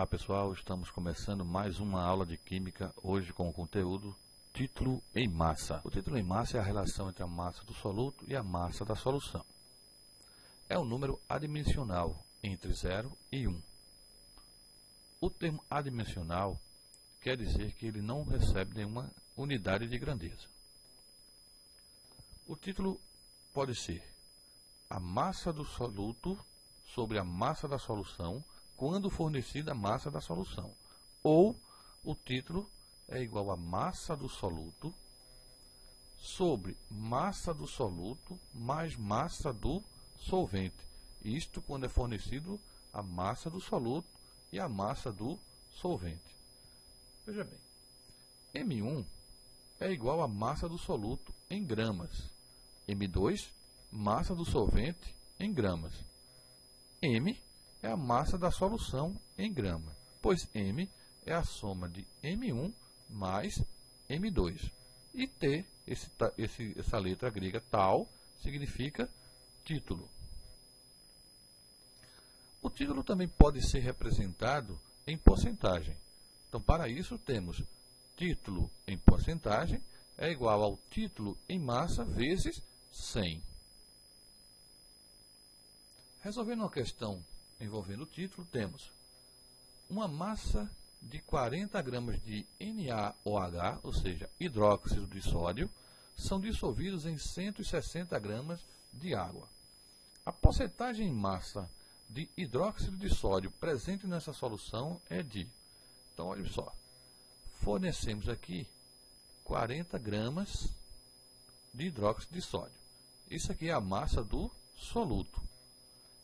Olá pessoal, estamos começando mais uma aula de Química, hoje com o conteúdo título em massa. O título em massa é a relação entre a massa do soluto e a massa da solução. É um número adimensional entre 0 e 1. O termo adimensional quer dizer que ele não recebe nenhuma unidade de grandeza. O título pode ser a massa do soluto sobre a massa da solução quando fornecida a massa da solução. Ou o título é igual a massa do soluto sobre massa do soluto mais massa do solvente. Isto quando é fornecido a massa do soluto e a massa do solvente. Veja bem, M1 é igual a massa do soluto em gramas. M2, massa do solvente em gramas. M é a massa da solução em grama, pois M é a soma de M1 mais M2. E T, essa letra grega tal, significa título. O título também pode ser representado em porcentagem. Então, para isso, temos título em porcentagem é igual ao título em massa vezes 100. Resolvendo uma questão envolvendo o título, temos uma massa de 40 gramas de NaOH, ou seja, hidróxido de sódio, são dissolvidos em 160 gramas de água. A porcentagem em massa de hidróxido de sódio presente nessa solução é de... Então, olha só, fornecemos aqui 40 gramas de hidróxido de sódio. Isso aqui é a massa do soluto,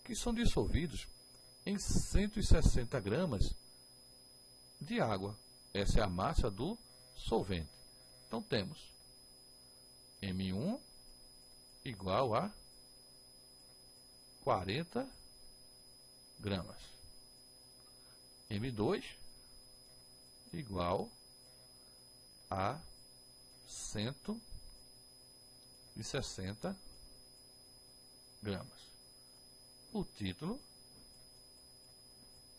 que são dissolvidos em 160 gramas de água. Essa é a massa do solvente. Então, temos M1 igual a 40 gramas. M2 igual a 160 gramas. O título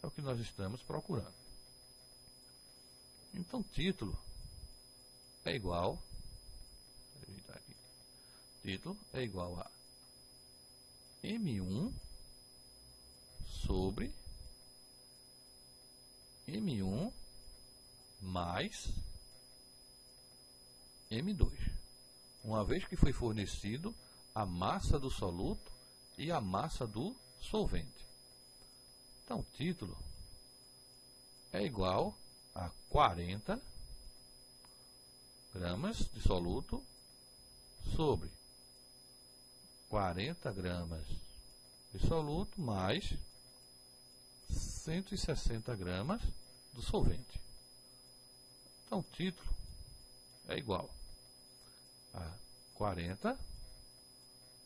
é o que nós estamos procurando. Então, título é igual, título é igual a M1 sobre M1 mais M2. Uma vez que foi fornecido a massa do soluto e a massa do solvente. Então, o título é igual a 40 gramas de soluto sobre 40 gramas de soluto mais 160 gramas do solvente. Então, o título é igual a 40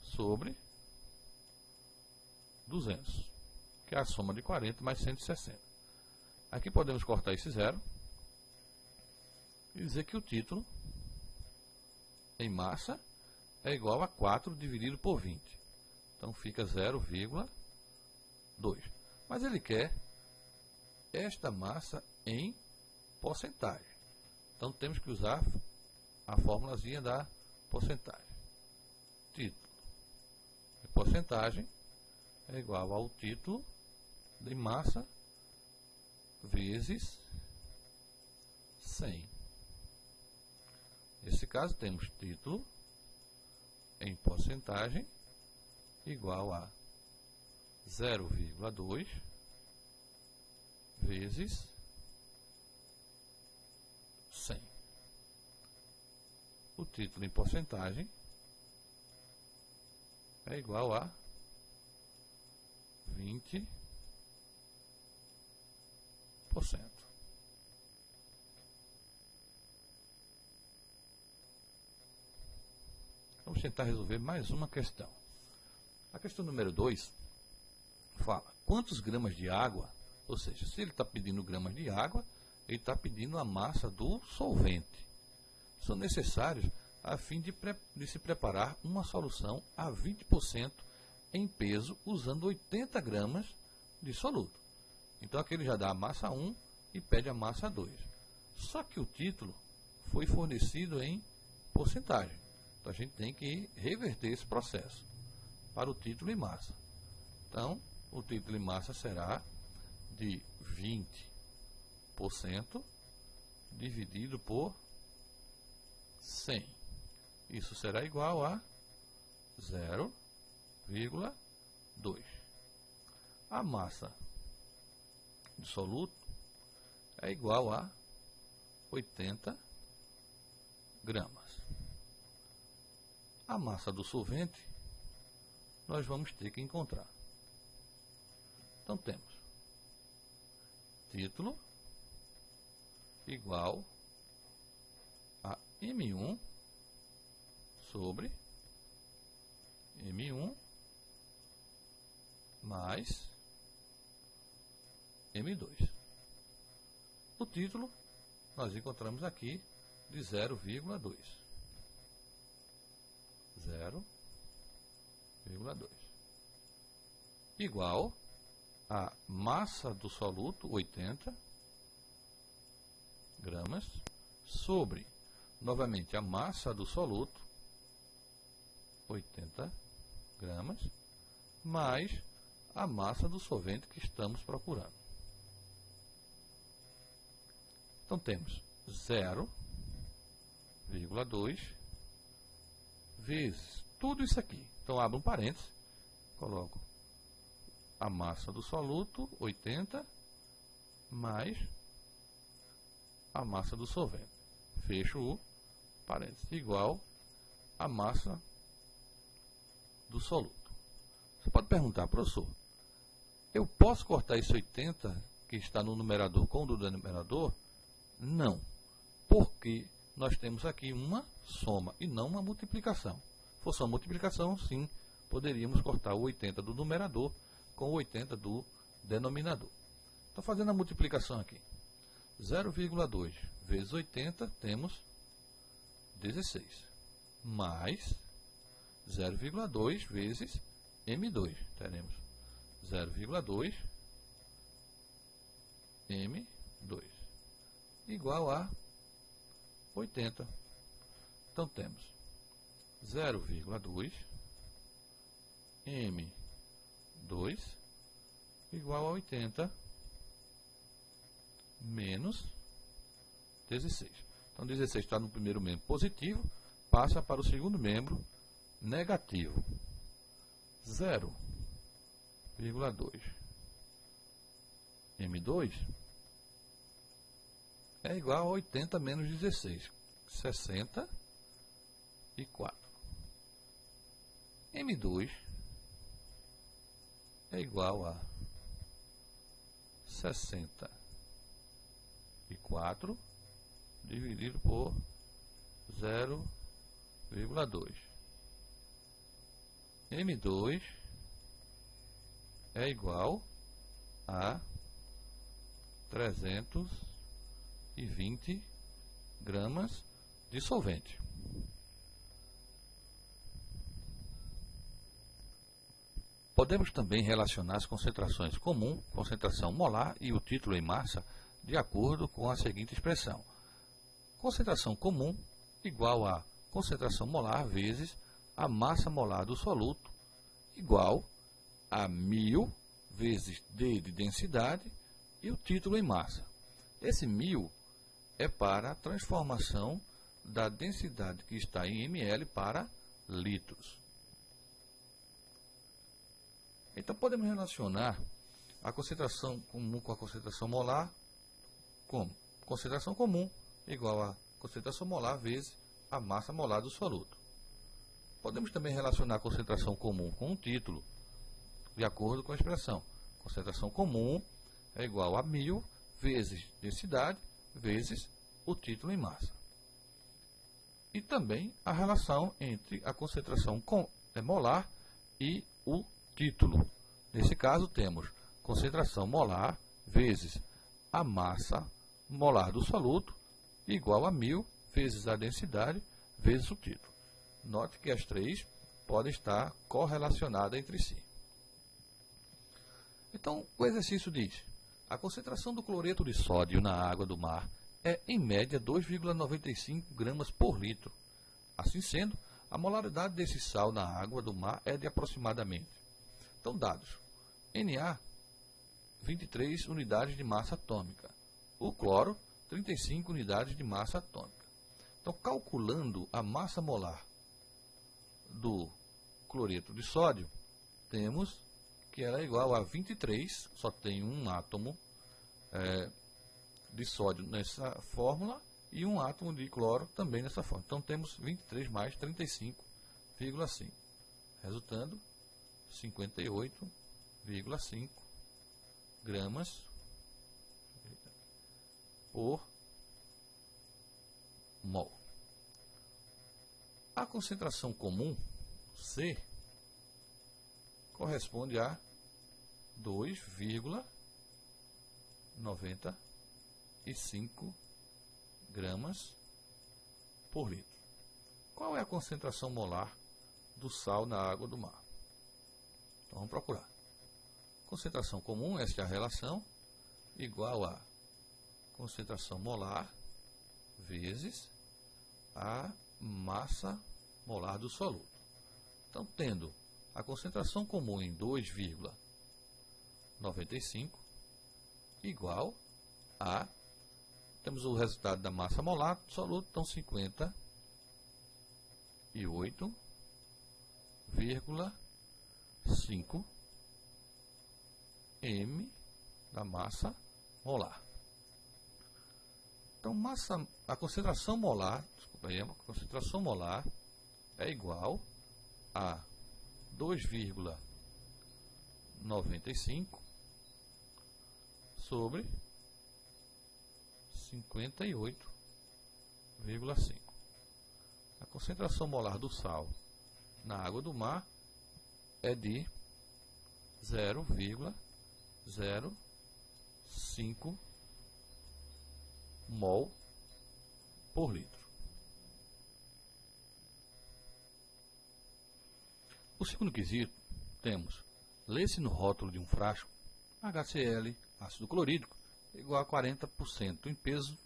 sobre 200, que é a soma de 40 mais 160. Aqui podemos cortar esse zero e dizer que o título em massa é igual a 4 dividido por 20. Então, fica 0,2. Mas ele quer esta massa em porcentagem. Então, temos que usar a formulazinha da porcentagem. Título em porcentagem é igual ao título de massa vezes 100. Nesse caso, temos título em porcentagem igual a 0,2 vezes 100. O título em porcentagem é igual a 20%. Vamos tentar resolver mais uma questão. A questão número 2 fala quantos gramas de água, ou seja, se ele está pedindo gramas de água, ele está pedindo a massa do solvente. São necessários a fim de se preparar uma solução a 20% em peso usando 80 gramas de soluto. Então aqui ele já dá a massa 1 e pede a massa 2. Só que o título foi fornecido em porcentagem. Então a gente tem que reverter esse processo para o título e massa. Então, o título e massa será de 20% dividido por 100. Isso será igual a 0,2. A massa do soluto é igual a 80 gramas. A massa do solvente nós vamos ter que encontrar. Então temos título igual a M1 sobre M1 mais M2. O título nós encontramos aqui de 0,2. 0,2 igual a massa do soluto, 80 gramas, sobre, novamente, a massa do soluto, 80 gramas, mais a massa do solvente que estamos procurando. Então, temos 0,2 vezes tudo isso aqui. Então, abro um parênteses, coloco a massa do soluto, 80, mais a massa do solvente. Fecho o parênteses, igual a massa do soluto. Você pode perguntar, professor, eu posso cortar esse 80 que está no numerador com o do denominador? Não, porque nós temos aqui uma soma e não uma multiplicação. Se fosse uma multiplicação, sim, poderíamos cortar o 80 do numerador com o 80 do denominador. Então, fazendo a multiplicação aqui, 0,2 vezes 80, temos 16, mais 0,2 vezes M2, teremos 0,2 M2, igual a 80. Então, temos 0,2 M2 igual a 80 menos 16. Então, 16 está no primeiro membro positivo, passa para o segundo membro negativo. 0,2 M2 é igual a 80 menos 16, 64. M2 é igual a 64 dividido por 0,2. M2 é igual a 320 gramas de solvente. Podemos também relacionar as concentrações comum, concentração molar e o título em massa de acordo com a seguinte expressão. Concentração comum igual a concentração molar vezes a massa molar do soluto igual a 1000 vezes D de densidade e o título em massa. Esse 1000 é para a transformação da densidade que está em ml para litros. Então, podemos relacionar a concentração comum com a concentração molar como concentração comum igual a concentração molar vezes a massa molar do soluto. Podemos também relacionar a concentração comum com o título, de acordo com a expressão. Concentração comum é igual a 1000 vezes densidade vezes o título em massa. E também a relação entre a concentração molar e o título. Nesse caso, temos concentração molar vezes a massa molar do soluto igual a 1000 vezes a densidade vezes o título. Note que as três podem estar correlacionadas entre si. Então, o exercício diz, A concentração do cloreto de sódio na água do mar é, em média, 2,95 gramas por litro. Assim sendo, a molaridade desse sal na água do mar é de aproximadamente. Então, dados: Na, 23 unidades de massa atômica. O cloro, 35 unidades de massa atômica. Então, calculando a massa molar do cloreto de sódio, temos que ela é igual a 23, só tem um átomo de sódio nessa fórmula e um átomo de cloro também nessa fórmula. Então, temos 23 mais 35,5, resultando 58,5 gramas por mol. A concentração comum, C, corresponde a 2,95 gramas por litro. Qual é a concentração molar do sal na água do mar? Então, vamos procurar. Concentração comum, esta é a relação, igual a concentração molar vezes a massa molar do soluto. Então, tendo a concentração comum em 2,95 igual a, temos o resultado da massa molar do soluto, então 58,5 m da massa molar. Então, a concentração molar, a concentração molar é igual a 2,95 sobre 58,5. A concentração molar do sal na água do mar é de 0,05 mol por litro. O segundo quesito, temos: lê-se no rótulo de um frasco HCl, ácido clorídrico, igual a 40% em peso,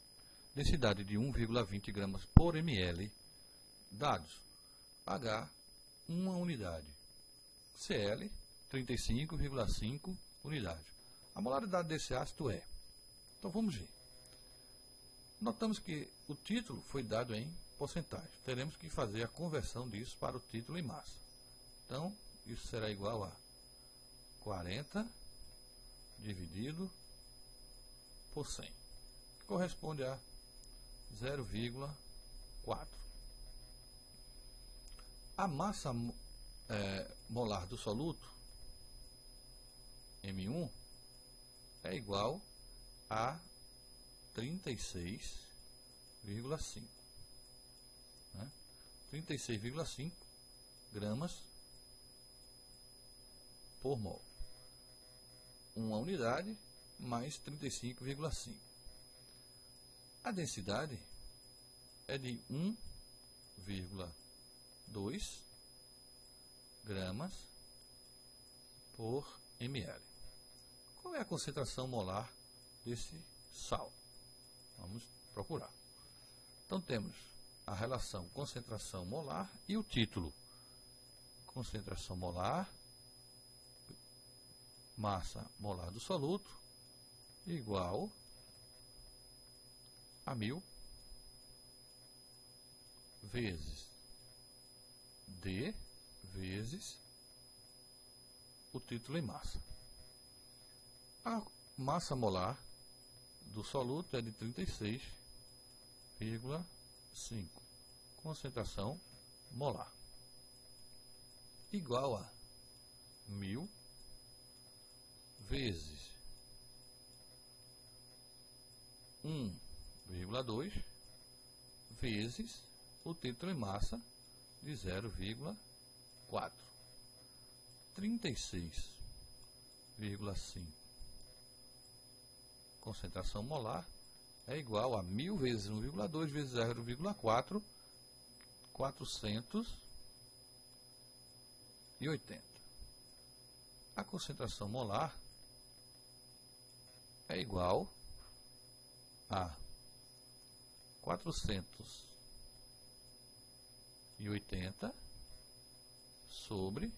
densidade de 1,20 gramas por ml. Dados: H, 1 unidade, Cl, 35,5 unidades. A molaridade desse ácido é. Então, vamos ver. Notamos que o título foi dado em porcentagem. Teremos que fazer a conversão disso para o título em massa. Então, isso será igual a 40 dividido por 100, que corresponde a 0,4. A massa molar do soluto, M1, é igual a 36,5, né? 36,5 gramas por mol. Uma unidade mais 35,5. A densidade é de 1,2 gramas por ml. Qual é a concentração molar desse sal? Vamos procurar. Então, temos a relação concentração molar e o título. Concentração molar, massa molar do soluto, igual a 1000 vezes D vezes o título em massa. A massa molar do soluto é de 36,5. Concentração molar igual a 1000 vezes 1,2 vezes o título em massa de 0,4. 36,5 concentração molar é igual a 1000 vezes 1,2 vezes 0,4, 480. A concentração molar é igual a 480 sobre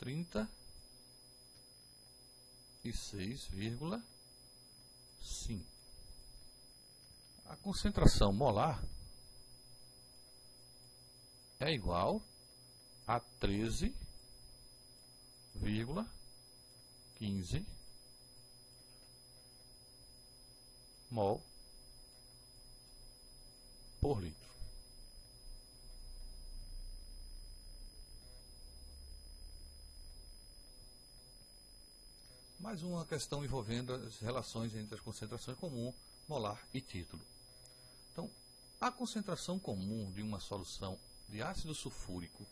36,5. A concentração molar é igual a 13,15 mol por litro. Mais uma questão envolvendo as relações entre as concentrações comum, molar e título. Então, a concentração comum de uma solução de ácido sulfúrico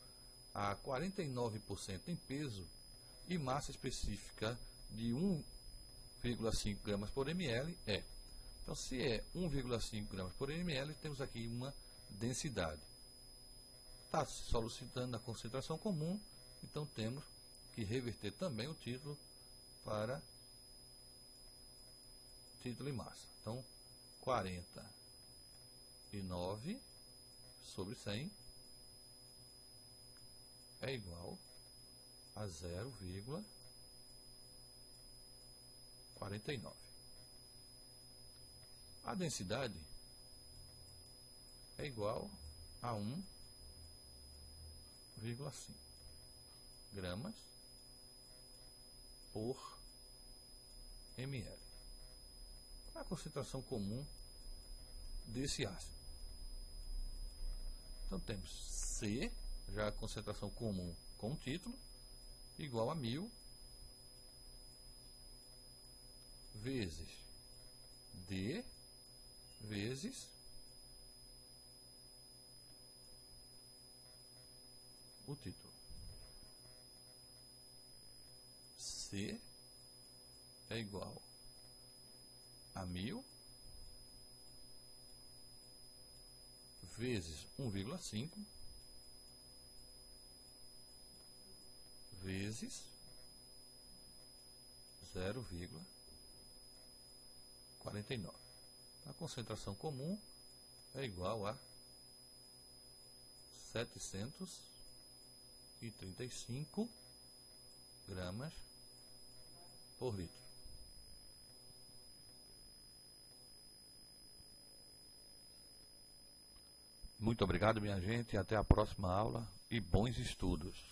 a 49% em peso e massa específica de 1,5 gramas por ml é. Então, se é 1,5 gramas por ml, temos aqui uma densidade. Está se solicitando a concentração comum, então temos que reverter também o título para título e massa. Então, 49 sobre 100 é igual a 0,49. A densidade é igual a 1,5 gramas por ml. Qual é a concentração comum desse ácido? Então temos C, já a concentração comum com o título, igual a 1000 vezes D vezes o título. C é igual a 1000 vezes 1,5 vezes 0,49. A concentração comum é igual a 735 gramas por litro. Muito obrigado, minha gente, até a próxima aula e bons estudos.